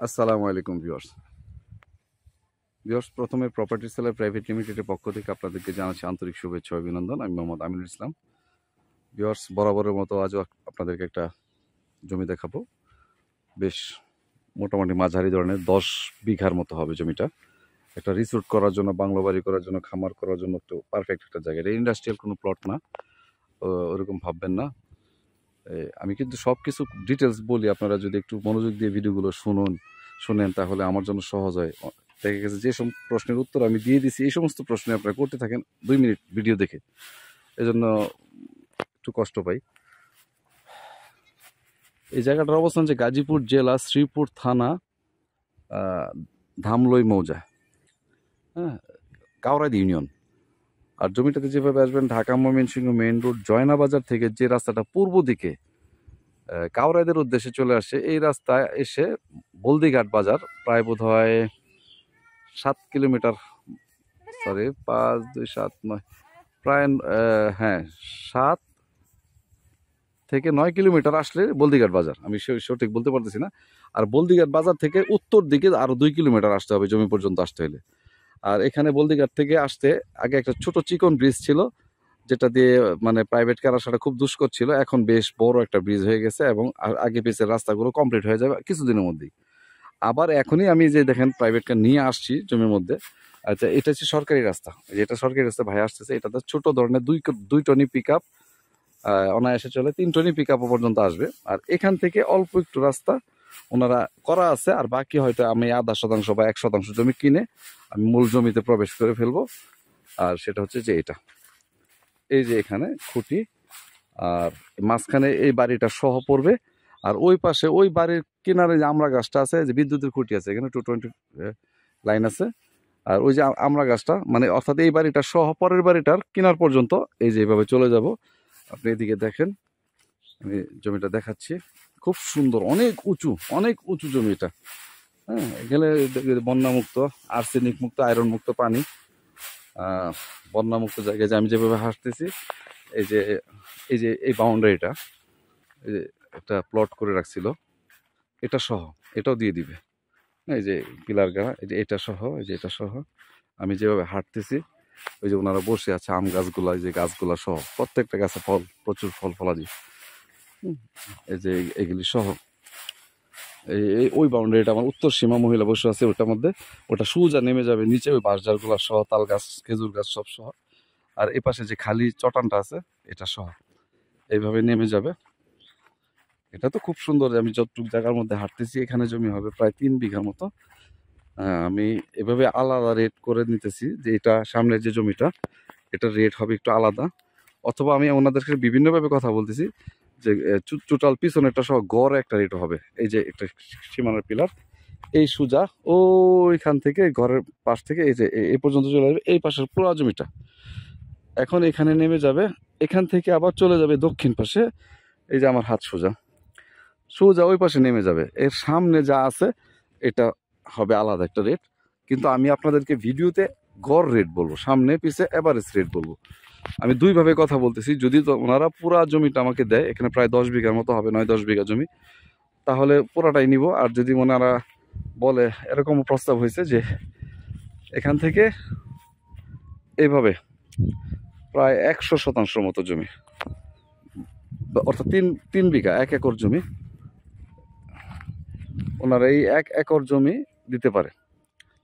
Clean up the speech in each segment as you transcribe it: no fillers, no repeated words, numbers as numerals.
আসসালামু আলাইকুম ভিউয়ার্স। প্রথমে প্রপার্টি সেলার প্রাইভেট লিমিটেডের পক্ষ থেকে আপনাদেরকে জানাচ্ছি আন্তরিক শুভেচ্ছা ও অভিনন্দন। আমি মোহাম্মদ আমিনুল ইসলাম। ভিউয়ার্স, বরাবরের মতো আজও আপনাদেরকে একটা জমি দেখাবো। বেশ মোটামুটি মাঝারি ধরনের 10 বিঘার মতো হবে জমিটা। একটা রিসোর্ট করার জন্য, বাংলো বাড়ি করার জন্য, খামার করার জন্য একটু পারফেক্ট একটা জায়গা। এটা ইন্ডাস্ট্রিয়াল কোনো প্লট না, ওরকম ভাববেন না। আমি কিন্তু সব কিছু ডিটেলস বলি, আপনারা যদি একটু মনোযোগ দিয়ে ভিডিওগুলো শুনেন তাহলে আমার জন্য সহজ হয়। দেখা গেছে যে সব প্রশ্নের উত্তর আমি দিয়ে দিছি, এই সমস্ত প্রশ্ন আপনারা করতে থাকেন 2 মিনিট ভিডিও দেখে, এজন্য একটু কষ্ট পাই। এই জায়গাটার অবস্থান যে গাজীপুর জেলা, শ্রীপুর থানা, ধামলই মৌজা, হ্যাঁ, কাউরাদি ইউনিয়ন। আর জমিটাতে যেভাবে আসবেন, ঢাকা ময়মনসিংহ মেইন রোড জয়নাবাজার থেকে যে রাস্তাটা পূর্ব দিকে কাউরাইদের উদ্দেশ্যে চলে আসে, এই রাস্তায় এসে বলদিঘাট বাজার প্রায় বোধ হয় 7 কিলোমিটার, সরি 5 2 7 9, প্রায় হ্যাঁ 7 থেকে 9 কিলোমিটার আসলে বলদিঘাট বাজার। আমি সঠিক বলতে পারতেছি না। আর বলদিঘাট বাজার থেকে উত্তর দিকে আরো 2 কিলোমিটার আসতে হবে জমি পর্যন্ত আসতে হলে। আর এখানে বলদিঘাট থেকে আসতে আগে একটা ছোট চিকন ব্রিজ ছিল, যেটা দিয়ে মানে প্রাইভেট কার আসাটা খুব দুষ্কর ছিল। এখন বেশ বড় একটা ব্রিজ হয়ে গেছে এবং আগে পিছের রাস্তাগুলো কমপ্লিট হয়ে যাবে কিছুদিনের মধ্যেই। আবার এখনই আমি যে দেখেন প্রাইভেট কার নিয়ে আসছি জমির মধ্যে। আচ্ছা, এটা হচ্ছে সরকারি রাস্তা, যেটা সরকারি রাস্তা ভাই আসতেছে, এটাতে ছোট ধরনের দুই টনি পিক আপ অনায়াসে চলে, 3 টনি পিক আপ পর্যন্ত আসবে। আর এখান থেকে অল্প একটু রাস্তা ওনারা করা আছে, আর বাকি হয়তো আমি 0.5% বা 1% জমি কিনে আমি মূল জমিতে প্রবেশ করে ফেলবো। আর সেটা হচ্ছে যে এটা, এই যে এখানে খুঁটি, আর মাঝখানে এই বাড়িটা সহ পড়বে। আর ওই পাশে ওই বাড়ির কিনারে যে আমড়া গাছটা আছে, যে বিদ্যুতের খুঁটি আছে, এখানে 220 লাইন আছে। আর ওই যে আমড়া গাছটা, মানে অর্থাৎ এই বাড়িটা সহ পরের বাড়িটার কিনার পর্যন্ত এই যে এইভাবে চলে যাব। আপনি এদিকে দেখেন, আমি জমিটা দেখাচ্ছি। খুব সুন্দর, অনেক উঁচু জমি এটা। হ্যাঁ, এখানে বন্যামুক্ত, আর্সেনিক মুক্ত, আয়রন মুক্ত পানি, বন্যামুক্ত জায়গায় যে আমি যেভাবে হাঁটতেছি, এই যে এই বাউন্ডারিটা, এই যে একটা প্লট করে রাখছিল, এটা সহ এটাও দিয়ে দিবে। এই যে পিলার গাড়া, এই যে এটা সহ, এই যে এটা সহ আমি যেভাবে হাঁটতেছি, ওই যে ওনারা বসে আছে আম গাছগুলা, এই যে গাছগুলা সহ প্রত্যেকটা গাছে ফল, প্রচুর ফল ফলাদি, এই যে এগুলি সহ এই ওই বাউন্ডারিটা আমার উত্তর সীমা, মহিলা বসে আছে ওটার মধ্যে। ওটা সোজা নেমে যাবে নিচে, ওই বাঁশঝাড়গুলা সহ, তাল গাছ, খেজুর গাছ সব সহ। আর এই পাশে যে খালি চটানটা আছে এটা সহ এইভাবে নেমে যাবে। এটা তো খুব সুন্দর। আমি যতটুকু জায়গার মধ্যে হাঁটতেছি, এখানে জমি হবে প্রায় 3 বিঘার মতো। আমি এভাবে আলাদা রেট করে নিতেছি, যে এটা সামনের যে জমিটা, এটার রেট হবে একটু আলাদা। অথবা আমি ওনাদেরকে বিভিন্নভাবে কথা বলতেছি যে টোটাল পিছনেরটা সহ গড় একটা রেট হবে। এই যে একটা সীমানার পিলার, এই সুজা ওইখান থেকে ঘরের পাশ থেকে এই যে এই পর্যন্ত চলে যাবে, এই পাশের পুরো জমিটা। এখন এখানে নেমে যাবে, এখান থেকে আবার চলে যাবে দক্ষিণ পাশে। এই যে আমার হাত সোজা সোজা ওই পাশে নেমে যাবে। এর সামনে যা আছে এটা হবে আলাদা একটা রেট, কিন্তু আমি আপনাদেরকে ভিডিওতে গড় রেট বলবো, সামনে পিছে এভারেজ রেট বলবো। আমি দুইভাবে কথা বলতেছি। যদি তো ওনারা পুরা জমিটা আমাকে দেয়, এখানে প্রায় 10 বিঘার মতো হবে, 9-10 বিঘা জমি, তাহলে পুরাটাই নিব। আর যদি ওনারা বলে, এরকম প্রস্তাব হয়েছে যে এখান থেকে এইভাবে প্রায় 100% মতো জমি, অর্থাৎ 3 বিঘা 1 একর জমি, ওনারা এই 1 একর জমি দিতে পারে।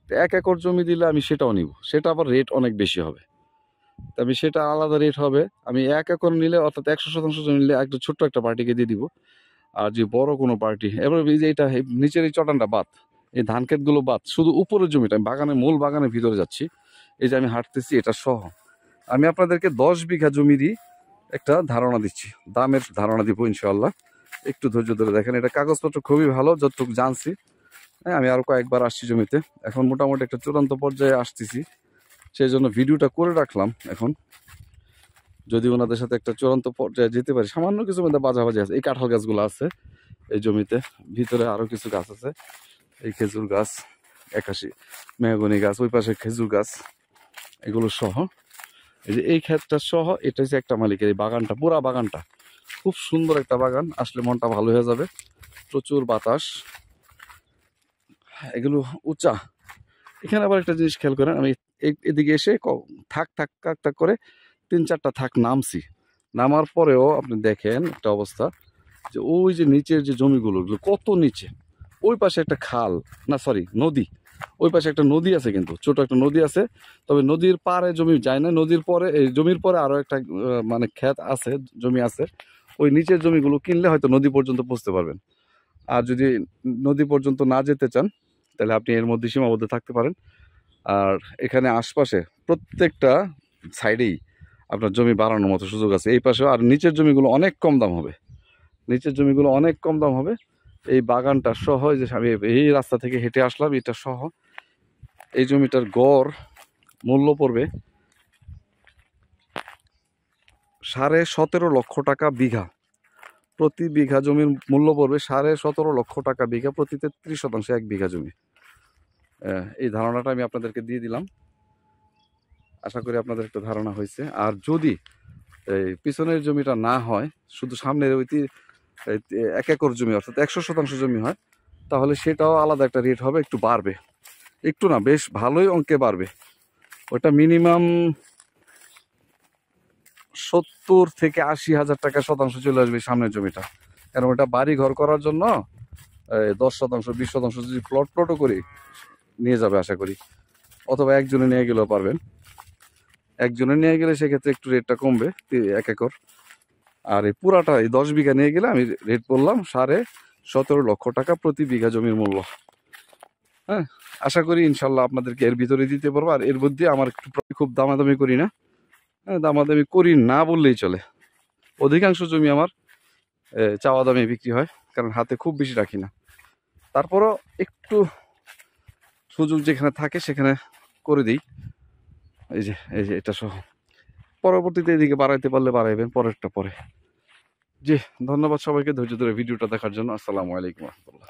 1 একর জমি দিলে আমি সেটাও নিব, সেটা আবার রেট অনেক বেশি হবে। আমি সেটা আলাদা রেট হবে। আমি 1 একর নিলে, অর্থাৎ 100% জমি নিলে একটা ছোট্ট একটা পার্টিকে দিয়ে দিব। আর যে বড় কোনো পার্টি, এবার এই যে এটা নিচের এই চটানটা বাদ, এই ধান ক্ষেতগুলো বাদ, শুধু উপরের জমিটা, আমি মূল বাগানের ভিতরে যাচ্ছি। এই যে আমি হাঁটতেছি এটা সহ আমি আপনাদেরকে 10 বিঘা জমিরই একটা ধারণা দিচ্ছি, দামের ধারণা দিব ইনশাআল্লাহ। একটু ধৈর্য ধরে দেখেন। এটা কাগজপত্র খুবই ভালো যতটুকু জানছি। হ্যাঁ, আমি আরো কয়েকবার আসছি জমিতে, এখন মোটামুটি একটা চূড়ান্ত পর্যায়ে আসতেছি, সেই জন্য ভিডিওটা করে রাখলাম। এখন যদি ওনাদের সাথে একটা চূড়ান্ত পর্যায়ে যেতে পারি, সামান্য কিছু মধ্যে বাজাবাজি আছে। এই কাঁঠাল গাছগুলো আছে এই জমিতে, ভিতরে আরো কিছু গাছ আছে, এই খেজুর গাছ, 81 মেহগনি গাছ, ওই পাশে খেজুর গাছ, এগুলো সহ। এই যে এই ক্ষেতটা সহ, এটা হচ্ছে একটা মালিকের। এই বাগানটা, পুরা বাগানটা খুব সুন্দর একটা বাগান, আসলে মনটা ভালো হয়ে যাবে। প্রচুর বাতাস, এগুলো উঁচা। এখানে আবার একটা জিনিস খেয়াল করেন, আমি এদিকে এসে থাক থাক থাক থাক করে 3-4টা থাক নামছি। নামার পরেও আপনি দেখেন একটা অবস্থা, যে ওই যে নিচের যে জমিগুলো ওগুলো কত নিচে। ওই পাশে একটা খাল, না সরি নদী, ওই পাশে একটা নদী আছে, কিন্তু ছোট একটা নদী আছে। তবে নদীর পাড়ে জমি যায় না, নদীর পরে এই জমির পরে আরো একটা মানে ক্ষেত আছে, জমি আছে। ওই নিচের জমিগুলো কিনলে হয়তো নদী পর্যন্ত পৌঁছতে পারবেন। আর যদি নদী পর্যন্ত না যেতে চান, তাহলে আপনি এর মধ্যে সীমাবদ্ধ থাকতে পারেন। আর এখানে আশপাশে প্রত্যেকটা সাইডেই আপনার জমি বাড়ানোর মতো সুযোগ আছে, এই পাশেও। আর নিচের জমিগুলো অনেক কম দাম হবে, নিচের জমিগুলো অনেক কম দাম হবে। এই বাগানটা সহ, যে আমি এই রাস্তা থেকে হেঁটে আসলাম, এটা সহ এই জমিটার গড় মূল্য পড়বে 17.5 লক্ষ টাকা বিঘা। প্রতি বিঘা জমির মূল্য পড়বে 17.5 লক্ষ টাকা বিঘা, প্রতি 33% 1 বিঘা জমি। এই ধারণাটা আমি আপনাদেরকে দিয়ে দিলাম, আশা করি আপনাদের একটা ধারণা হয়েছে। আর যদি এই পিছনের জমিটা না হয়, শুধু সামনের ওই 1 একর জমি অর্থাৎ 100% জমি হয়, তাহলে সেটাও আলাদা একটা রেট হবে, একটু বাড়বে, একটু না বেশ ভালোই অঙ্কে বাড়বে। ওটা মিনিমাম 70 থেকে 80 হাজার টাকা শতাংশ চলে আসবে সামনের জমিটা। কারণ ওটা বাড়ি ঘর করার জন্য 10%, 20% যদি প্লটও করি নিয়ে যাবে আশা করি, অথবা একজনে নিয়ে গেলেও পারবেন। একজনে নিয়ে গেলে সেক্ষেত্রে একটু রেটটা কমবে 1 একর। আর এই পুরাটা এই 10 বিঘা নিয়ে গেলে আমি রেট বললাম 17.5 লক্ষ টাকা প্রতি বিঘা জমির মূল্য। হ্যাঁ, আশা করি ইনশাল্লাহ আপনাদেরকে এর ভিতরে দিতে পারবো। আর এর মধ্যে আমার একটু খুব দামাদামি করি না, হ্যাঁ দামাদামি করি না বললেই চলে। অধিকাংশ জমি আমার চাওয়া দামে বিক্রি হয়, কারণ হাতে খুব বেশি রাখি না। তারপরও একটু সুযোগ যেখানে থাকে সেখানে করে দিই। এই যে এটা সহ পরবর্তীতে এদিকে বাড়াইতে পারলে বাড়াইবেন, পরেরটা পরে। জি, ধন্যবাদ সবাইকে ধৈর্য ধরে ভিডিওটা দেখার জন্য। আসসালামু আলাইকুম রহমতুল্লাহ।